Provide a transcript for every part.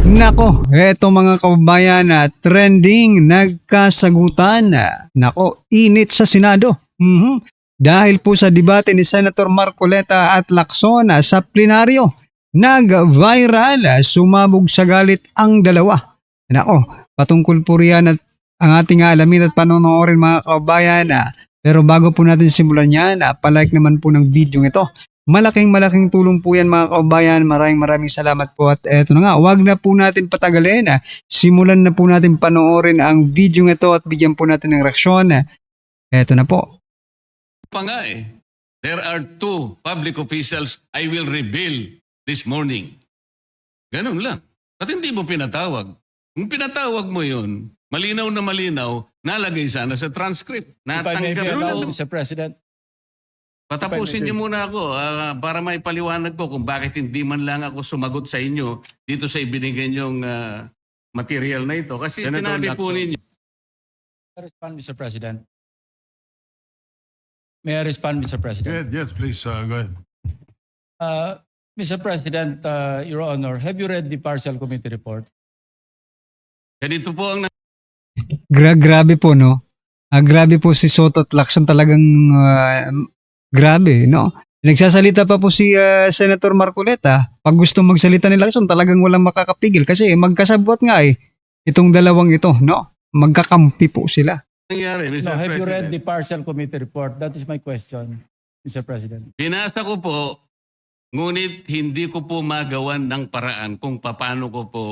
Nako, eto mga kababayan na trending nagkasagutan. Nako, init sa Senado. Dahil po sa debate ni Senator Marcoleta at Lacson sa plenaryo, nag-viral, sumabog sa galit ang dalawa. Nako, patungkol po riyan at ang ating alamin at panonoorin mga kababayan. Pero bago po natin simulan yan, palike naman po ng video ito. Malaking tulong po yan mga kababayan. Maraming salamat po. At eto na nga, wag na po natin patagalin. Simulan na po natin panoorin ang video ito at bigyan po natin ng reaksyon. Eto na po. Pa nga eh. There are two public officials I will reveal this morning. Ganun lang. At hindi mo pinatawag. Kung pinatawag mo yun, malinaw na malinaw, nalagay sana sa transcript. If I may be Natanggap allowed, mo. Mr. President. Patapusin niyo muna ako para may paliwanag po kung bakit hindi man lang ako sumagot sa inyo dito sa ibinigay niyong material na ito. Kasi Senator sinabi po Lacson. ninyo, May I respond, Mr. President? May I respond, Mr. President? Yes, please, go ahead. Mr. President, Your Honor, have you read the partial committee report? ganito po ang Grabe po, no? Grabe po si Soto at Lacson, talagang grabe, no? Nagsasalita pa po si Senator Marcoleta. Pag gusto magsalita ni Lacson, talagang walang makakapigil kasi magkasabwat nga itong dalawang ito, no? Magkakampi po sila. nangyari, Mr. No, have you read President. the partial committee report? That is my question, Mr. President. Binasa ko po, ngunit hindi ko po magawan ng paraan kung paano ko po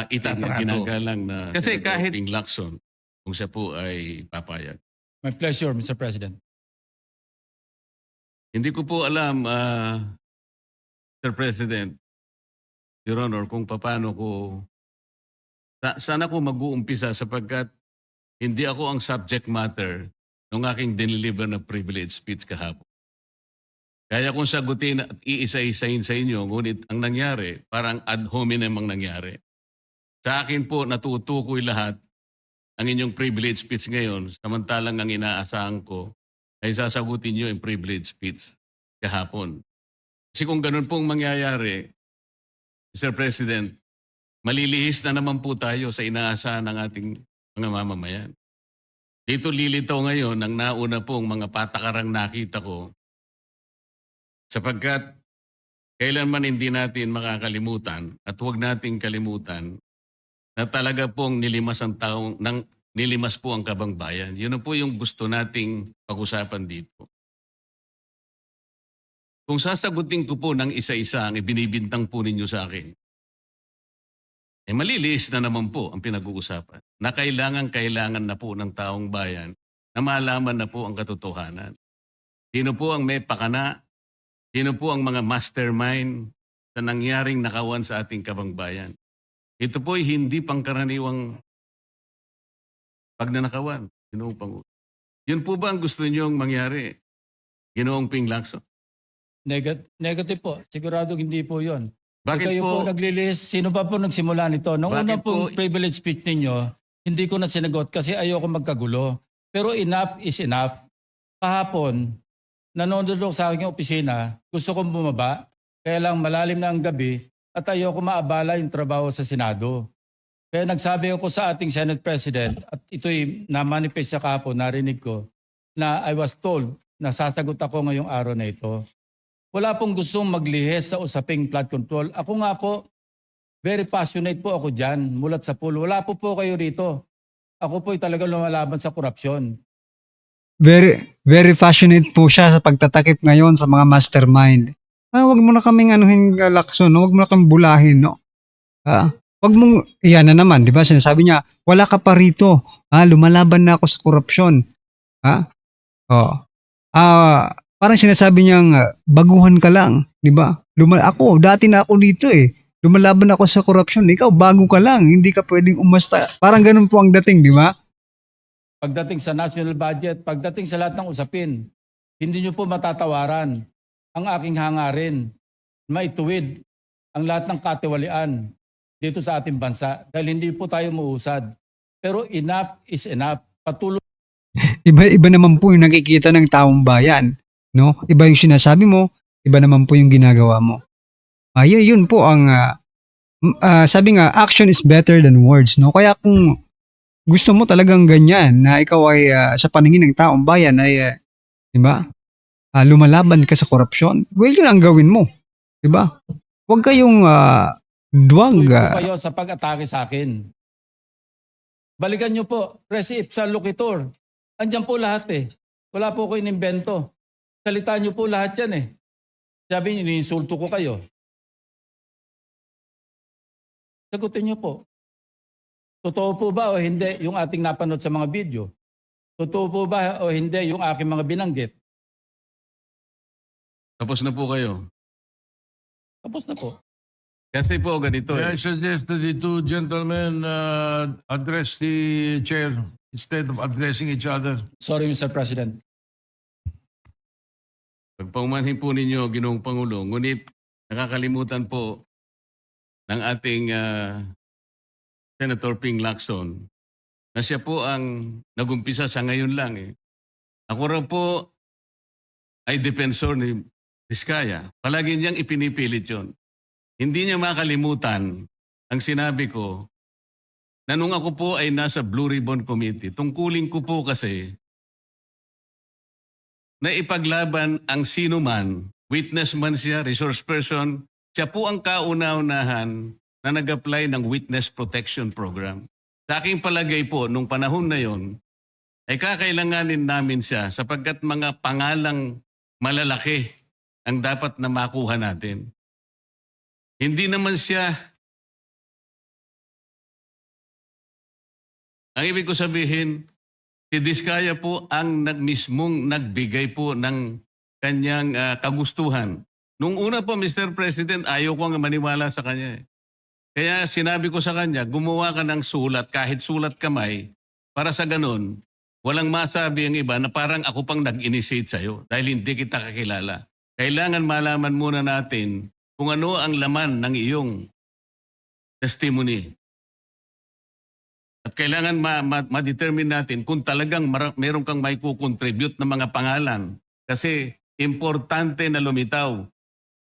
itatrato. Ginagalang na Kasi Senator kahit- Ping Lacson, kung siya po ay papayag. My pleasure, Mr. President. Hindi ko po alam, Mr. President, Your Honor, kung paano ko, saan ako mag-uumpisa sapagkat hindi ako ang subject matter ng aking dineliver na privilege speech kahapon. Kaya kung sagutin at iisa-isahin sa inyo, ngunit ang nangyari, parang ad hominem ang nangyari. Sa akin po, natutukoy lahat ang inyong privilege speech ngayon, samantalang ang inaasahan ko ay sasagutin nyo yung privilege speech kahapon. Kasi kung ganun pong mangyayari, Mr. President, malilihis na naman po tayo sa inaasahan ng ating mga mamamayan. Dito lilitaw ngayon ang nauna pong mga patakarang nakita ko sapagkat kailanman hindi natin makakalimutan at huwag nating kalimutan na talaga pong nilimas po ang kabangbayan. Yun na po yung gusto nating pag-usapan dito. Kung sasagutin ko po ng isa-isa ang ibinibintang po ninyo sa akin, maliliis na naman po ang pinag-uusapan na kailangan na po ng taong bayan na malaman na po ang katotohanan. Sino po ang may pakana? Sino po ang mga mastermind sa nangyaring nakawan sa ating kabangbayan? Ito po ay hindi pangkaraniwang pagnanakawan. Yun po ba ang gusto niyong mangyari? Ginoong Ping Lacson? Negative po. Sigurado hindi po yon. Bakit Kayo po? po naglilis. Sino pa po nagsimula nito? Nung Bakit una pong po- privilege speech ninyo, hindi ko na sinagot kasi ayoko magkagulo. Pero enough is enough. Kahapon, nanonood ako sa aking opisina, gusto kong bumaba, kaya lang malalim na ang gabi at ayoko maabala yung trabaho sa Senado. Kaya nagsabi ako sa ating Senate President at ito'y na-manifest niya kahapon, narinig ko, na I was told na sasagot ako ngayong araw na ito. Wala pong gustong maglihis sa usaping flood control. Ako nga po, very passionate po ako dyan, mulat sa pool. Wala po kayo rito. Ako po'y talagang lumalaban sa korupsyon. Very passionate po siya sa pagtatakip ngayon sa mga mastermind. Wag mo na kaming anuhin, Lacson, no? Wag mo na kaming bulahin, no? Wag mong, iyan na naman, di ba? Sinasabi niya, wala ka pa rito. Lumalaban na ako sa korupsyon. Parang sinasabi niyang, baguhan ka lang, di ba? Ako, dati na ako dito Lumalaban ako sa korupsyon. Ikaw, bago ka lang. Hindi ka pwedeng umasta. Parang ganun po ang dating, di ba? Pagdating sa national budget, pagdating sa lahat ng usapin, hindi nyo po matatawaran ang aking hangarin. Maituwid ang lahat ng katiwalian dito sa ating bansa dahil hindi po tayo muusad. Pero enough is enough. Patuloy Iba naman po yung nakikita ng taong bayan, no? Iba yung sinasabi mo, iba naman po yung ginagawa mo. Yun po ang sabi nga, action is better than words, no? Kaya kung gusto mo talagang ganyan na ikaw ay sa paningin ng taong bayan ay, di ba? Lumalaban ka sa korupsyon. Well, yun ang gawin mo, di ba? Huwag kayong duwag. Tuloy po kayo sa pag-atake sa akin. Balikan nyo po, Resi sa Loquitur. Andyan po lahat eh. Wala po ko inimbento. Salita nyo po lahat yan eh. Sabi nyo, iniinsulto ko kayo. Sagutin nyo po. Totoo po ba o hindi yung ating napanood sa mga video? Totoo po ba o hindi yung aking mga binanggit? Tapos na po kayo. Tapos na po. Kasi po ganito May I eh. suggest that the two gentlemen address the chair instead of addressing each other. Sorry, Mr. President. Pagpaumanhin po ninyo, Ginoong Pangulo, ngunit nakakalimutan po ng ating Senator Ping Lacson na siya po ang nagumpisa sa ngayon lang eh. Ako raw po ay defensor ni Vizcaya. Palagi niyang ipinipilit yon. Hindi niya makalimutan ang sinabi ko na nung ako po ay nasa Blue Ribbon Committee, tungkulin ko po kasi na ipaglaban ang sino man, witness man siya, resource person, siya po ang kauna-unahan na nag-apply ng Witness Protection Program. Sa aking palagay po, nung panahon na yon, ay kakailanganin namin siya sapagkat mga pangalang malalaki ang dapat na makuha natin. Hindi naman siya, ang ibig ko sabihin, si Vizcaya po ang mismong nagbigay po ng kanyang kagustuhan. Nung una po, Mr. President, ayaw ko nga maniwala sa kanya. Kaya sinabi ko sa kanya, gumawa ka ng sulat, kahit sulat kamay, para sa ganun, walang masabi ang iba na parang ako pang nag-initiate sa'yo dahil hindi kita kakilala. Kailangan malaman muna natin kung ano ang laman ng iyong testimony. At kailangan ma-determine natin kung talagang meron kang may kukontribute na mga pangalan. Kasi importante na lumitaw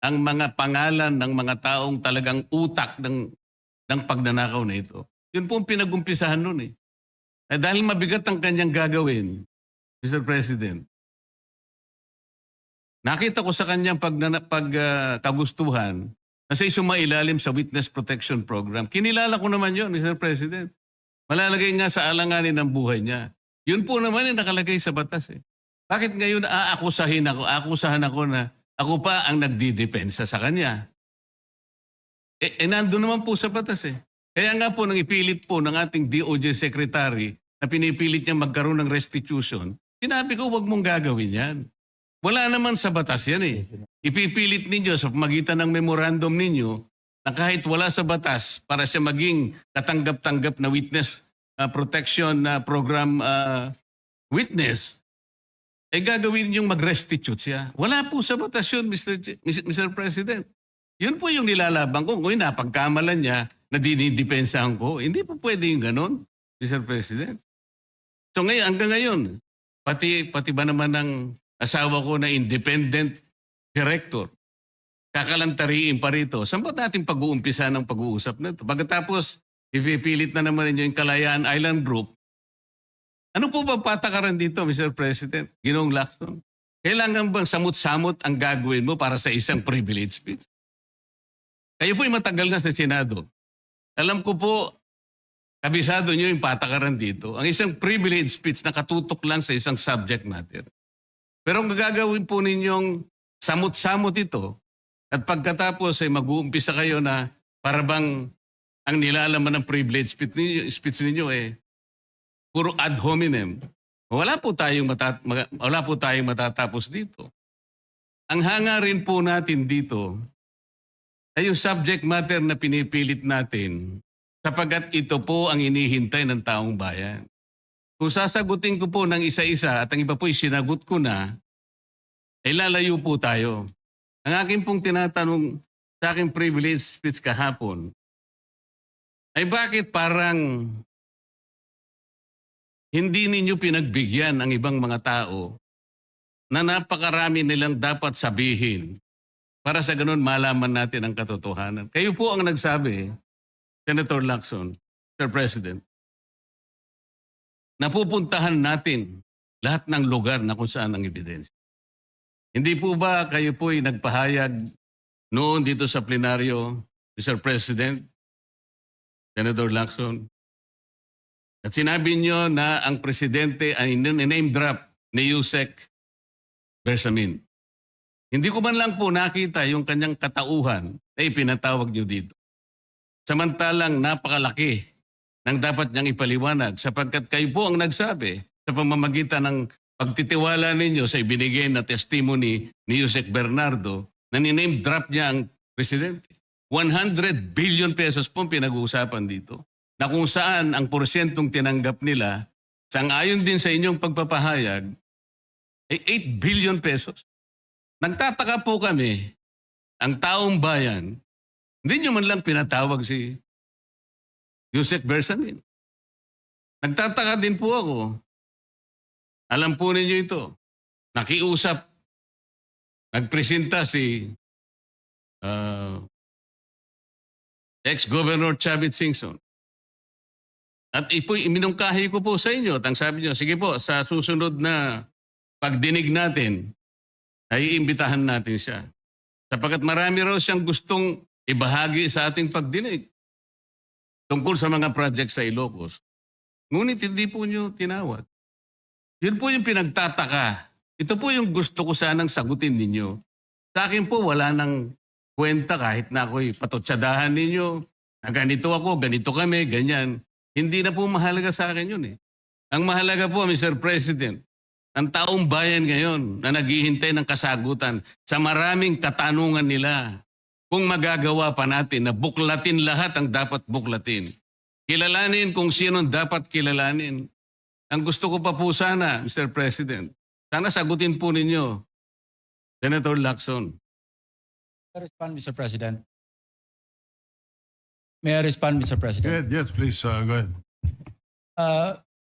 ang mga pangalan ng mga taong talagang utak ng pagnanakaw na ito. Yun po ang pinag-umpisahan nun eh. Dahil mabigat ang kanyang gagawin, Mr. President, nakita ko sa kanyang kagustuhan na siya sumailalim sa Witness Protection Program. Kinilala ko naman yun, Mr. President. Malalagay nga sa alanganin ng buhay niya. Yun po naman yung nakalagay sa batas eh. Bakit ngayon akusahan ako na ako pa ang nagdidepensa sa kanya? Nandun naman po sa batas eh. Kaya nga po nang ipilit po ng ating DOJ Secretary na pinipilit niya magkaroon ng restitution, sinabi ko huwag mong gagawin yan. Wala naman sa batas yan eh. Ipipilit ninyo sa pamagitan ng memorandum ninyo na kahit wala sa batas para siya maging katanggap-tanggap na witness protection program witness, ay gagawin niyong mag-restitute siya. Wala po sa batas yun, Mr. President. Yun po yung nilalaban ko. Kung napagkamalan niya na dinidepensahan ko, hindi po pwede yung ganon, Mr. President. So ngayon, hanggang ngayon, pati ba naman ng asawa ko na independent director, kakalantariin pa rito. Saan ba natin pag-uumpisa ng pag-uusap na ito? Pagkatapos, ipipilit na naman ninyo yung Kalayaan Island Group. Ano po ba patakaran dito, Mr. President? Ginoong Lacson? Kailangan bang samot-samot ang gagawin mo para sa isang privilege speech? Kayo po'y matagal na sa Senado. Alam ko po, kabisado nyo yung patakaran dito. Ang isang privilege speech nakatutok lang sa isang subject matter. Pero ang gagawin po ninyong samot-samot ito at pagkatapos ay mag-uumpisa kayo na para bang ang nilalaman ng privilege speech ninyo eh puro ad hominem. Wala po tayong matatapos dito. Ang hangarin po natin dito ay yung subject matter na pinipilit natin sapagkat ito po ang inihintay ng taong bayan. Kung sasagutin ko po ng isa-isa at ang iba po'y sinagot ko na, ay lalayo po tayo. Ang akin pong tinatanong sa aking privilege speech kahapon, ay bakit parang hindi ninyo pinagbigyan ang ibang mga tao na napakarami nilang dapat sabihin para sa ganun malaman natin ang katotohanan. Kayo po ang nagsabi, Senator Lacson, Sir President, napupuntahan natin lahat ng lugar na kung saan ang ebidensya. Hindi po ba kayo po ay nagpahayag noon dito sa plenaryo, Mr. President, Senator Lacson, at sinabi niyo na ang presidente ay name drop ni Yusek Bersamin. Hindi ko man lang po nakita yung kanyang katauhan na ipinatawag niyo dito. Samantalang napakalaki ng dapat niyang ipaliwanag sapagkat kayo po ang nagsabi sa pamamagitan ng pagtitiwala ninyo sa ibinigay na testimony ni Yusek Bernardo na niname drop niya ang presidente. 100 billion pesos po pinag-uusapan dito na kung saan ang porsyentong tinanggap nila sang-ayon din sa inyong pagpapahayag ay 8 billion pesos. Nagtataka po kami, ang taong bayan, hindi nyo man lang pinatawag si Yusek Bersamin. Nagtataka din po ako. Alam po ninyo ito. Nakiusap. Nagpresenta si ex-Governor Chavit Singson. At ipo'y iminungkahi ko po sa inyo. At ang sabi nyo, sige po, sa susunod na pagdinig natin, ay iimbitahan natin siya. Sapagkat marami raw siyang gustong ibahagi sa ating pagdinig tungkol sa mga project sa Ilocos. Ngunit hindi po niyo tinawag. Yun po yung pinagtataka. Ito po yung gusto ko sanang sagutin ninyo. Sa akin po wala nang kwenta kahit na ako'y patutsadahan ninyo. Na ganito ako, ganito kami, ganyan. Hindi na po mahalaga sa akin yun eh. Ang mahalaga po, Mr. President, ang taong bayan ngayon na naghihintay ng kasagutan sa maraming katanungan nila kung magagawa pa natin na buklatin lahat ang dapat buklatin. Kilalanin kung sino dapat kilalanin. Ang gusto ko pa po sana, Mr. President, sana sagutin po ninyo, Senator Lacson. May I respond, Mr. President? May I respond, Mr. President? Yes, please, go ahead.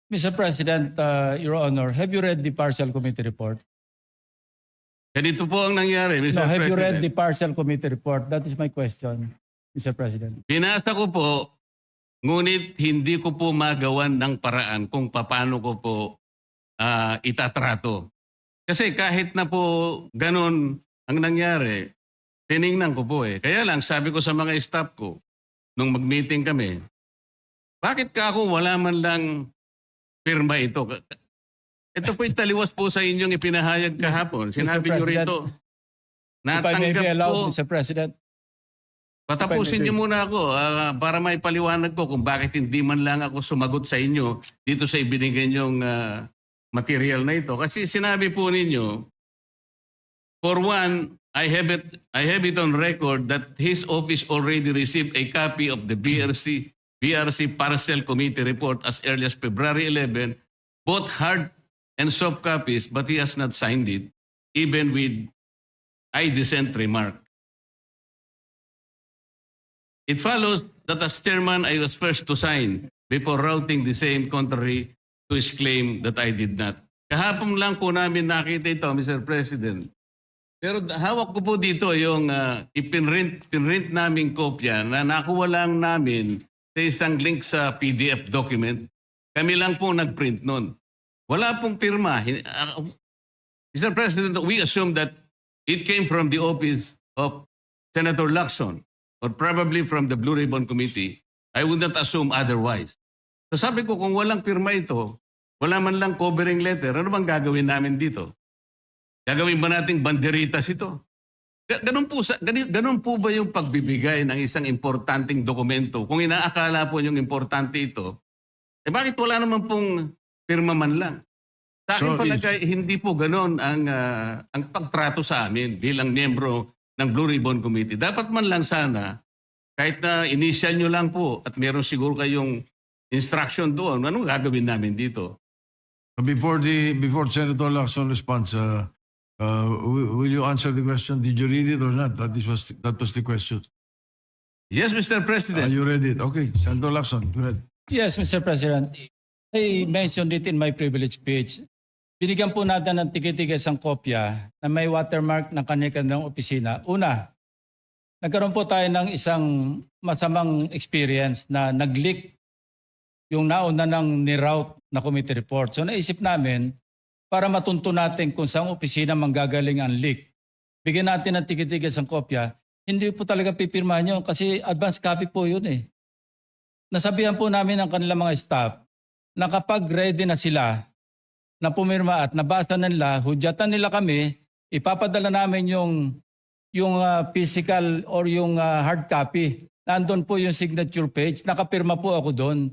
Mr. President, Your Honor, have you read the partial committee report? Ganito po ang nangyari, Mr. No, have President. you read the partial committee report? That is my question, Mr. President. Binasa ko po, ngunit hindi ko po magawan ng paraan kung paano ko po itatrato. Kasi kahit na po ganun ang nangyari, tiningnan ko po eh. Kaya lang sabi ko sa mga staff ko, nung mag-meeting kami, bakit ka ako wala man lang pirma ito? Ito po taliwas po sa inyong ipinahayag kahapon. Sinabi niyo rito, If I may be natanggap allowed, po. Mr. President. Patapusin niyo muna ako para may paliwanag ko kung bakit hindi man lang ako sumagot sa inyo dito sa ibinigay niyong material na ito. Kasi sinabi po ninyo, for one, I have it on record that his office already received a copy of the BRC Parcel Committee report as early as February 11, both hard and soft copies, but he has not signed it, even with I dissent remark. It follows that as chairman, I was first to sign before routing the same contrary to his claim that I did not. Kahapon lang po namin nakita ito, Mr. President. Pero hawak ko po dito yung ipinrint naming kopya na nakuha lang namin sa isang link sa PDF document. Kami lang po nagprint nun. Wala pong pirma. Mr. President, we assume that it came from the office of Senator Lacson or probably from the Blue Ribbon Committee. I would not assume otherwise. So sabi ko, kung walang pirma ito, wala man lang covering letter, ano bang gagawin namin dito? Gagawin ba nating banderitas ito? Ganun po ba yung pagbibigay ng isang importanteng dokumento? Kung inaakala po yung importante ito, eh bakit wala naman pong pirma man lang? Sa akin palagay, hindi po ganun ang pagtrato sa amin bilang miyembro ng Blue Ribbon Committee. Dapat man lang sana, kahit na initial nyo lang po at meron siguro kayong instruction doon, anong gagawin namin dito? Before Senator Lacson responds, will you answer the question? Did you read it or not? That was the question. Yes, Mr. President. You read it. Okay, Senator Lacson, go ahead. Yes, Mr. President. I mentioned it in my privilege speech. Binigyan po natin ng tiki-tiki isang kopya na may watermark ng kanya-kanyang opisina. Una, nagkaroon po tayo ng isang masamang experience na nag-leak yung nauna ng niroute na committee report. So naisip namin, para matunto natin kung saan opisina manggagaling ang leak, bigyan natin ng tiki-tiki isang kopya. Hindi po talaga pipirmahan yun kasi advance copy po yun eh. Nasabihan po namin ang kanilang mga staff na kapag ready na sila na pumirma at nabasa na nila, hudyatan nila kami, ipapadala namin yung physical or yung hard copy. Nandun po yung signature page, nakapirma po ako doon.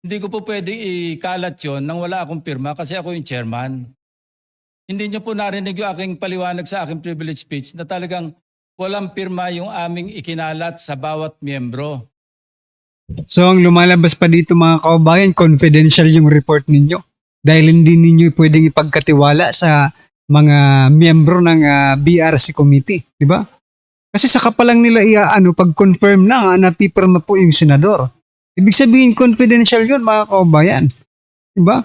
Hindi ko po pwede ikalat yon nang wala akong pirma kasi ako yung chairman. Hindi niyo po narinig yung aking paliwanag sa aking privilege speech na talagang walang pirma yung aming ikinalat sa bawat miyembro. So ang lumalabas pa dito mga kababayan, confidential yung report ninyo. Dahil hindi ninyo pwedeng ipagkatiwala sa mga miyembro ng BRC committee. Di ba? Kasi saka pa lang nila pag-confirm na napipirma po yung senador. Ibig sabihin confidential yun mga kababayan. Di ba?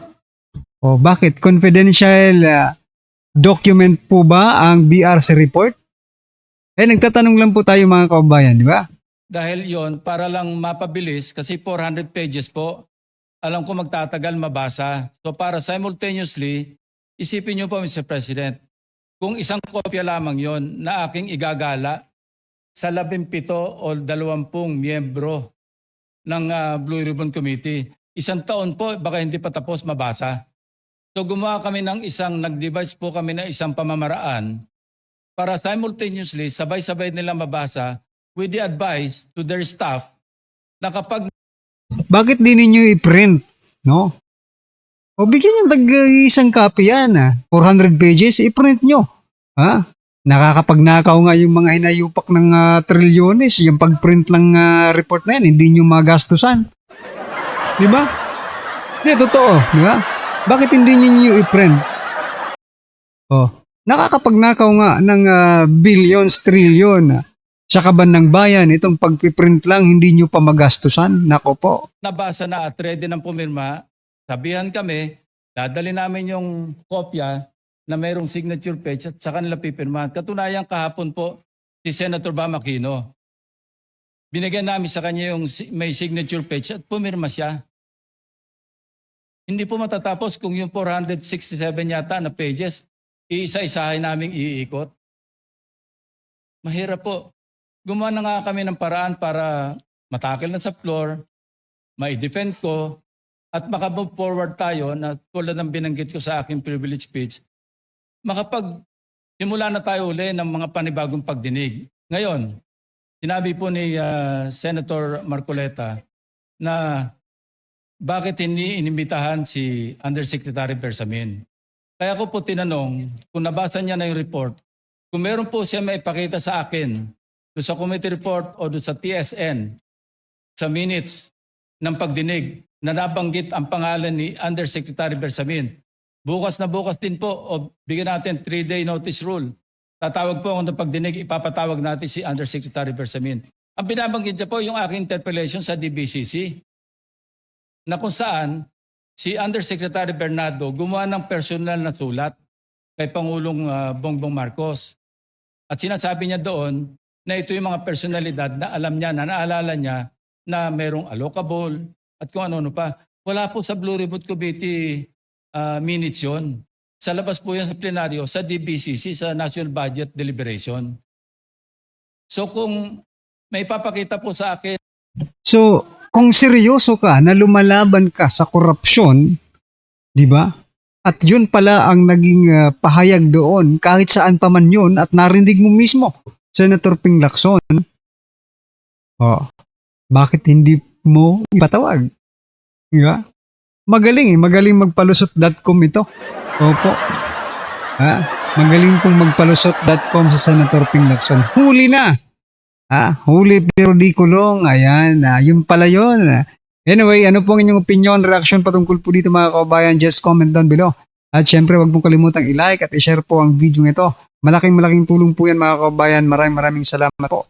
O bakit? Confidential document po ba ang BRC report? Nagtatanong lang po tayo mga kababayan, di ba? Dahil yon para lang mapabilis kasi 400 pages po. Alam ko magtatagal mabasa. So para simultaneously, isipin niyo po Mr. President, kung isang kopya lamang yon na aking igagala sa 17 o 20 miyembro ng Blue Ribbon Committee, isang taon po, baka hindi pa tapos mabasa. So gumawa kami nag-devise po kami ng isang pamamaraan para simultaneously, sabay-sabay nilang mabasa with the advice to their staff na kapag Bakit di ninyo i-print? No? O bigyan yung isang copy yan. 400 pages, i-print nyo. Ha? Nakakapagnakaw nga yung mga hinayupak ng trilyones. Yung pag-print lang report na yan, hindi nyo magastusan. Di ba? Hindi, totoo. Di ba? Bakit hindi nyo i-print? Oh, nakakapagnakaw nga ng billions, trillion. Sa kaban ng bayan, itong pagpiprint lang, hindi nyo pa magastusan. Nako po. nabasa na at ready ng pumirma, sabihan kami, dadali namin yung kopya na mayroong signature page at sa kanila pipirmahan. Katunayan kahapon po si Senator Bam Aquino. Binigyan namin sa kanya yung may signature page at pumirma siya. Hindi po matatapos kung yung 467 yata na pages, iisa-isahin namin iikot. Mahirap po. Gumawa na nga kami ng paraan para matakil na sa floor, ma-defend ko, at makamove forward tayo na tulad ng binanggit ko sa aking privilege speech, simula na tayo uli ng mga panibagong pagdinig. Ngayon, sinabi po ni Senator Marcoleta na bakit hindi inimbitahan si Undersecretary Bersamin. Kaya ko po tinanong, kung nabasa niya na yung report, kung meron po siya maipakita sa akin doon sa committee report o doon sa TSN, sa minutes ng pagdinig na nabanggit ang pangalan ni Undersecretary Bersamin. Bukas na bukas din po o bigyan natin 3-day notice rule. Tatawag po ako ng pagdinig, ipapatawag natin si Undersecretary Bersamin. Ang binabanggit niya po yung aking interpellation sa DBCC na kung saan si Undersecretary Bernardo gumawa ng personal na sulat kay Pangulong Bongbong Marcos. At sinasabi niya doon na ito yung mga personalidad na alam niya, na naalala niya na merong allocable at kung ano-ano pa. Wala po sa Blue Ribbon Committee minutes yun. Sa labas po yan sa plenaryo, sa DBCC, sa National Budget Deliberation. So kung may papakita po sa akin. So, kung seryoso ka na lumalaban ka sa korupsyon, di ba? At yun pala ang naging pahayag doon kahit saan pa man yun at narinig mo mismo, Senator Ping Lacson. Bakit hindi mo ipatawag? Di ba? Magaling magpalusot.com ito. Opo. Magaling pong magpalusot.com sa Senator Ping Lacson. Huli na. Huli pero di kulong. Ayan, yun pala yun. Anyway, ano po ang inyong opinion, reaction patungkol po dito mga kababayan? Just comment down below. At syempre, wag mong kalimutang i-like at i-share po ang video ito. Malaking tulong po yan mga kababayan. Maraming salamat po.